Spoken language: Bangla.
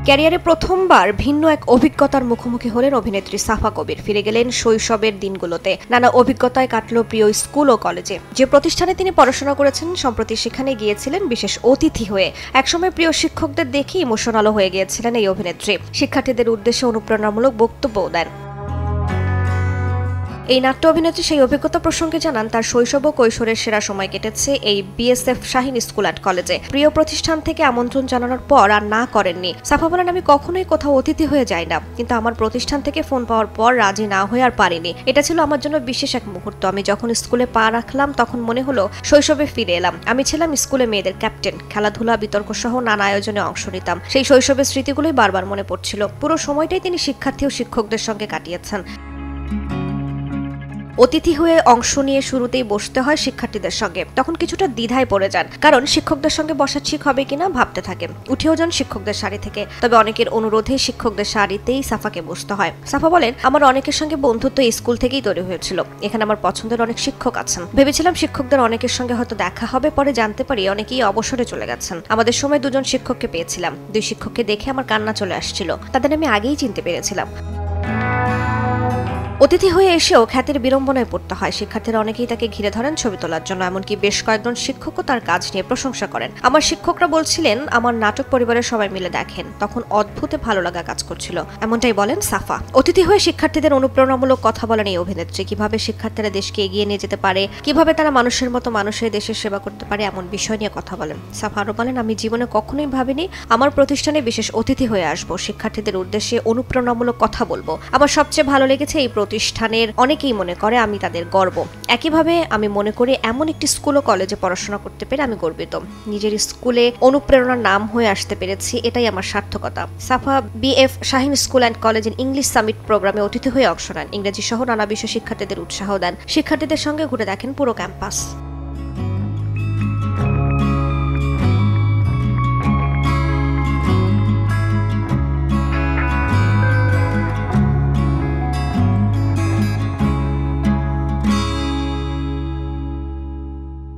ক্যারিয়ারে প্রথমবার ভিন্ন এক অভিজ্ঞতার মুখোমুখি হলেন অভিনেত্রী সাফা কবির। ফিরে গেলেন শৈশবের দিনগুলোতে। নানা অভিজ্ঞতায় কাটলো প্রিয় স্কুল ও কলেজে। যে প্রতিষ্ঠানে তিনি পড়াশোনা করেছেন, সম্প্রতি সেখানে গিয়েছিলেন বিশেষ অতিথি হয়ে। একসময় প্রিয় শিক্ষকদের দেখে ইমোশনাল হয়ে গিয়েছিলেন এই অভিনেত্রী। শিক্ষার্থীদের উদ্দেশ্যে অনুপ্রেরণামূলক বক্তব্যও দেন। এই নাট্য অভিনেত্রী সেই অভিজ্ঞতা প্রসঙ্গে জানান, তার শৈশব ও কৈশোরের সেরা সময় কেটেছে এই বিএসএফ শাহীন স্কুল অ্যান্ড কলেজে। প্রিয় প্রতিষ্ঠান থেকে আমন্ত্রণ জানানোর পর আর না করেননি। সাফা বলেন, আমি কখনোই কোথাও অতিথি হয়ে যাই না, কিন্তু আমার প্রতিষ্ঠান থেকে ফোন পাওয়ার পর রাজি না হয়ে আর পারিনি। এটা ছিল আমার জন্য বিশেষ এক মুহূর্ত। আমি যখন স্কুলে পা রাখলাম তখন মনে হলো শৈশবে ফিরে এলাম। আমি ছিলাম স্কুলে মেয়েদের ক্যাপ্টেন। খেলাধুলা, বিতর্ক সহ নানা আয়োজনে অংশ নিতাম। সেই শৈশবের স্মৃতিগুলোই বারবার মনে পড়ছিল। পুরো সময়টাই তিনি শিক্ষার্থী ও শিক্ষকদের সঙ্গে কাটিয়েছেন। অতিথি হয়ে অংশ নিয়ে শুরুতেই বসতে হয় শিক্ষার্থীদের সঙ্গে। তখন কিছুটা দ্বিধায় পড়ে যান, কারণ শিক্ষকদের সঙ্গে বসা ঠিক হবে কিনা ভাবতে থাকেন। উঠেও যান শিক্ষকদের সারি থেকে, তবে অনেকের অনুরোধে শিক্ষকদের সারিতেই সাফাকে বসতে হয়। সাফা বলেন, আমার অনেকের সঙ্গে বন্ধুত্ব স্কুল থেকেই তৈরি হয়েছিল। এখানে আমার পছন্দের অনেক শিক্ষক আছেন। ভেবেছিলাম শিক্ষকদের অনেকের সঙ্গে হয়তো দেখা হবে, পরে জানতে পারি অনেকেই অবসরে চলে গেছেন। আমাদের সময় দুজন শিক্ষককে পেয়েছিলাম। দুই শিক্ষককে দেখে আমার কান্না চলে আসছিল। তাদের আমি আগেই চিনতে পেরেছিলাম। অতিথি হয়ে এসেও খ্যাতির বিড়ম্বনায় পড়তে হয়। শিক্ষার্থীরা অনেকেই তাকে ঘিরে ধরেন ছবি তোলার জন্য। এমনকি বেশ কয়েকজন শিক্ষকও তার কাজ নিয়ে প্রশংসা করেন। আমার শিক্ষকরা বলছিলেন, আমার নাটক পরিবারের সবাই মিলে দেখেন, তখন অদ্ভুত ভালো লাগা কাজ করছিল। এমনটাই বলেন সাফা। অতিথি হয়ে শিক্ষার্থীদের অনুপ্রেরণামূলক কথা বলেন এই অভিনেত্রী। কিভাবে শিক্ষার্থীরা দেশকে এগিয়ে নিয়ে যেতে পারে, কিভাবে তারা মানুষের মতো মানুষের দেশের সেবা করতে পারে, এমন বিষয় নিয়ে কথা বলেন। সাফা আরো বলেন, আমি জীবনে কখনোই ভাবিনি আমার প্রতিষ্ঠানে বিশেষ অতিথি হয়ে আসবো, শিক্ষার্থীদের উদ্দেশ্যে অনুপ্রেরণামূলক কথা বলবো। আমার সবচেয়ে ভালো লেগেছে এই প্রতিষ্ঠানের অনেকেই মনে করে আমি তাদের গর্ব। একইভাবে আমি মনে করি এমন একটি স্কুল ও কলেজে পড়াশোনা করতে পেরে আমি গর্বিত। নিজের স্কুলে অনুপ্রেরণার নাম হয়ে আসতে পেরেছি, এটাই আমার সার্থকতা। সাফা বিএফ শাহীন স্কুল অ্যান্ড কলেজের ইংলিশ সামিট প্রোগ্রামে অতিথি হয়ে অংশ নেন। ইংরেজি সহ নানা বিষয়ে শিক্ষার্থীদের উৎসাহ দেন। শিক্ষার্থীদের সঙ্গে ঘুরে দেখেন পুরো ক্যাম্পাস।